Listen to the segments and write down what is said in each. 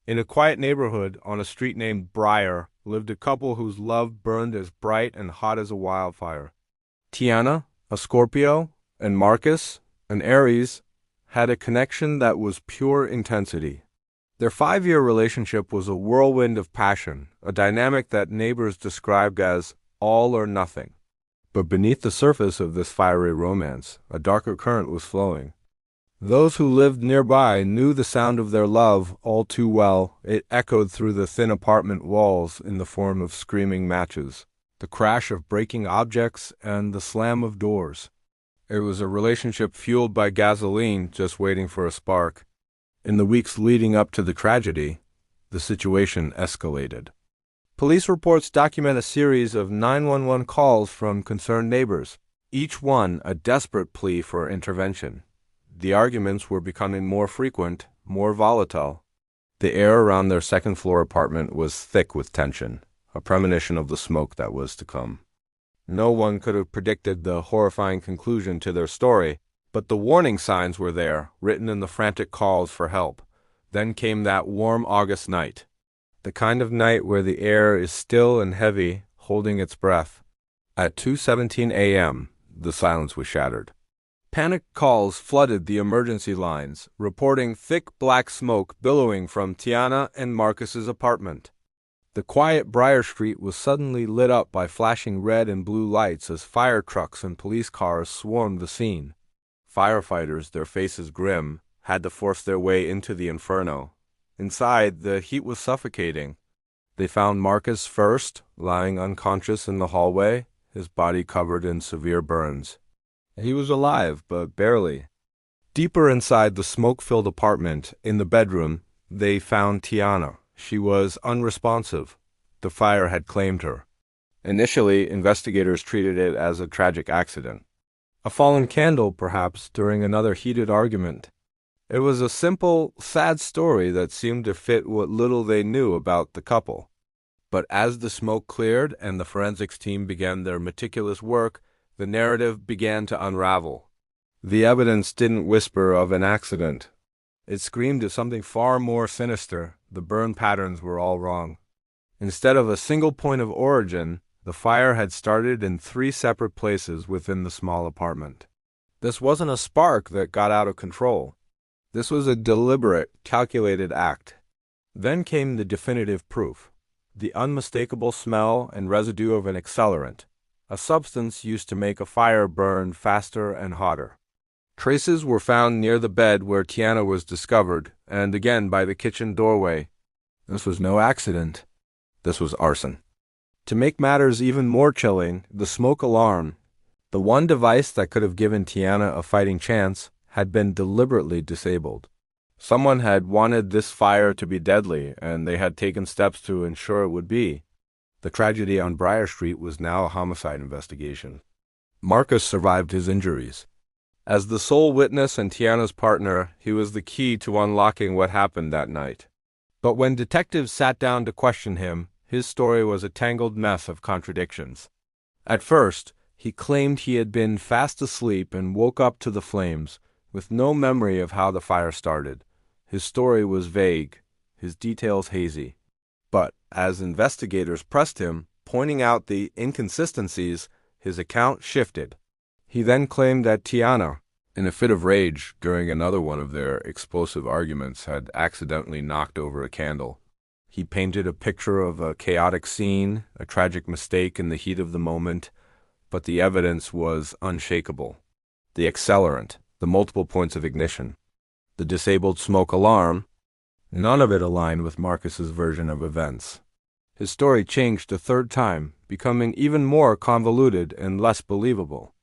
In a quiet neighborhood on a street named Briar lived a couple whose love burned as bright and hot as a wildfire. Tiana, a Scorpio, and Marcus, an Aries, had a connection that was pure intensity. Their 5-year relationship was a whirlwind of passion, a dynamic that neighbors described as all or nothing. But beneath the surface of this fiery romance, a darker current was flowing. Those who lived nearby knew the sound of their love all too well. It echoed through the thin apartment walls in the form of screaming matches, the crash of breaking objects, and the slam of doors. It was a relationship fueled by gasoline, just waiting for a spark. In the weeks leading up to the tragedy, the situation escalated. Police reports document a series of 911 calls from concerned neighbors, each one a desperate plea for intervention. The arguments were becoming more frequent, more volatile. The air around their second-floor apartment was thick with tension, a premonition of the smoke that was to come. No one could have predicted the horrifying conclusion to their story, but the warning signs were there, written in the frantic calls for help. Then came that warm August night, the kind of night where the air is still and heavy, holding its breath. At 2:17 a.m., the silence was shattered. Panicked calls flooded the emergency lines, reporting thick black smoke billowing from Tiana and Marcus's apartment. The quiet Briar Street was suddenly lit up by flashing red and blue lights as fire trucks and police cars swarmed the scene. Firefighters, their faces grim, had to force their way into the inferno. Inside, the heat was suffocating. They found Marcus first, lying unconscious in the hallway, his body covered in severe burns. He was alive, but barely. Deeper inside the smoke-filled apartment, in the bedroom, they found Tiana. She was unresponsive. The fire had claimed her. Initially, investigators treated it as a tragic accident. A fallen candle, perhaps, during another heated argument. It was a simple, sad story that seemed to fit what little they knew about the couple. But as the smoke cleared and the forensics team began their meticulous work, the narrative began to unravel. The evidence didn't whisper of an accident. It screamed of something far more sinister. The burn patterns were all wrong. Instead of a single point of origin, the fire had started in 3 separate places within the small apartment. This wasn't a spark that got out of control. This was a deliberate, calculated act. Then came the definitive proof, the unmistakable smell and residue of an accelerant, a substance used to make a fire burn faster and hotter. Traces were found near the bed where Tiana was discovered, and again by the kitchen doorway. This was no accident. This was arson. To make matters even more chilling, the smoke alarm, the one device that could have given Tiana a fighting chance, had been deliberately disabled. Someone had wanted this fire to be deadly, and they had taken steps to ensure it would be. The tragedy on Briar Street was now a homicide investigation. Marcus survived his injuries. As the sole witness and Tiana's partner, he was the key to unlocking what happened that night. But when detectives sat down to question him, his story was a tangled mess of contradictions. At first, he claimed he had been fast asleep and woke up to the flames, with no memory of how the fire started. His story was vague, his details hazy. But as investigators pressed him, pointing out the inconsistencies, his account shifted. He then claimed that Tiana, in a fit of rage during another one of their explosive arguments, had accidentally knocked over a candle. He painted a picture of a chaotic scene, a tragic mistake in the heat of the moment, but the evidence was unshakable. The accelerant, the multiple points of ignition, the disabled smoke alarm, none of it aligned with Marcus's version of events. His story changed a third time, becoming even more convoluted and less believable.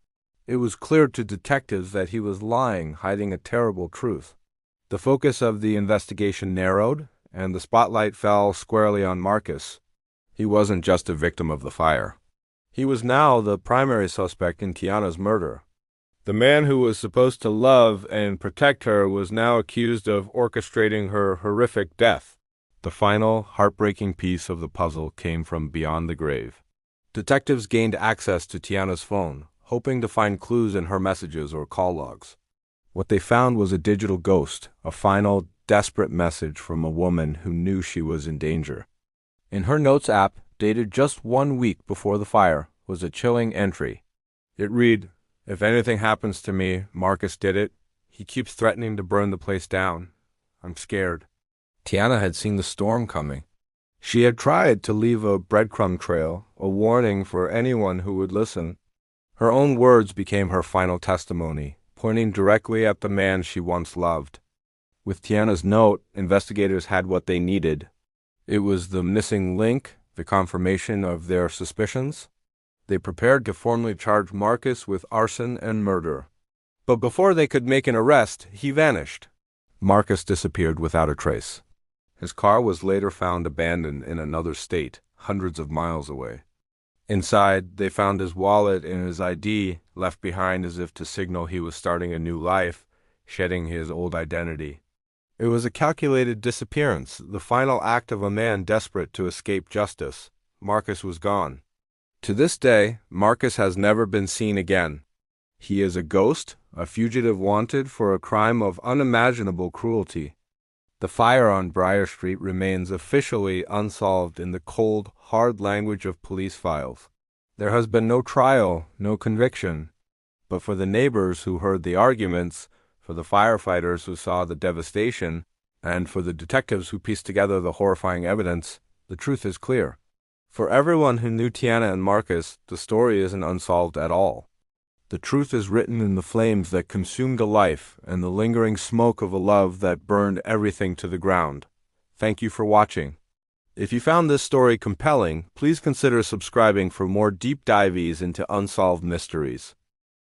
It was clear to detectives that he was lying, hiding a terrible truth. The focus of the investigation narrowed, and the spotlight fell squarely on Marcus. He wasn't just a victim of the fire. He was now the primary suspect in Tiana's murder. The man who was supposed to love and protect her was now accused of orchestrating her horrific death. The final, heartbreaking piece of the puzzle came from beyond the grave. Detectives gained access to Tiana's phone, hoping to find clues in her messages or call logs. What they found was a digital ghost, a final, desperate message from a woman who knew she was in danger. In her notes app, dated just 1 week before the fire, was a chilling entry. It read, "If anything happens to me, Marcus did it. He keeps threatening to burn the place down. I'm scared." Tiana had seen the storm coming. She had tried to leave a breadcrumb trail, a warning for anyone who would listen. Her own words became her final testimony, pointing directly at the man she once loved. With Tiana's note, investigators had what they needed. It was the missing link, the confirmation of their suspicions. They prepared to formally charge Marcus with arson and murder. But before they could make an arrest, he vanished. Marcus disappeared without a trace. His car was later found abandoned in another state, hundreds of miles away. Inside, they found his wallet and his ID, left behind as if to signal he was starting a new life, shedding his old identity. It was a calculated disappearance, the final act of a man desperate to escape justice. Marcus was gone. To this day, Marcus has never been seen again. He is a ghost, a fugitive wanted for a crime of unimaginable cruelty. The fire on Briar Street remains officially unsolved in the cold, hard language of police files. There has been no trial, no conviction. But for the neighbors who heard the arguments, for the firefighters who saw the devastation, and for the detectives who pieced together the horrifying evidence, the truth is clear. For everyone who knew Tiana and Marcus, the story isn't unsolved at all. The truth is written in the flames that consumed a life and the lingering smoke of a love that burned everything to the ground. Thank you for watching. If you found this story compelling, please consider subscribing for more deep dives into unsolved mysteries.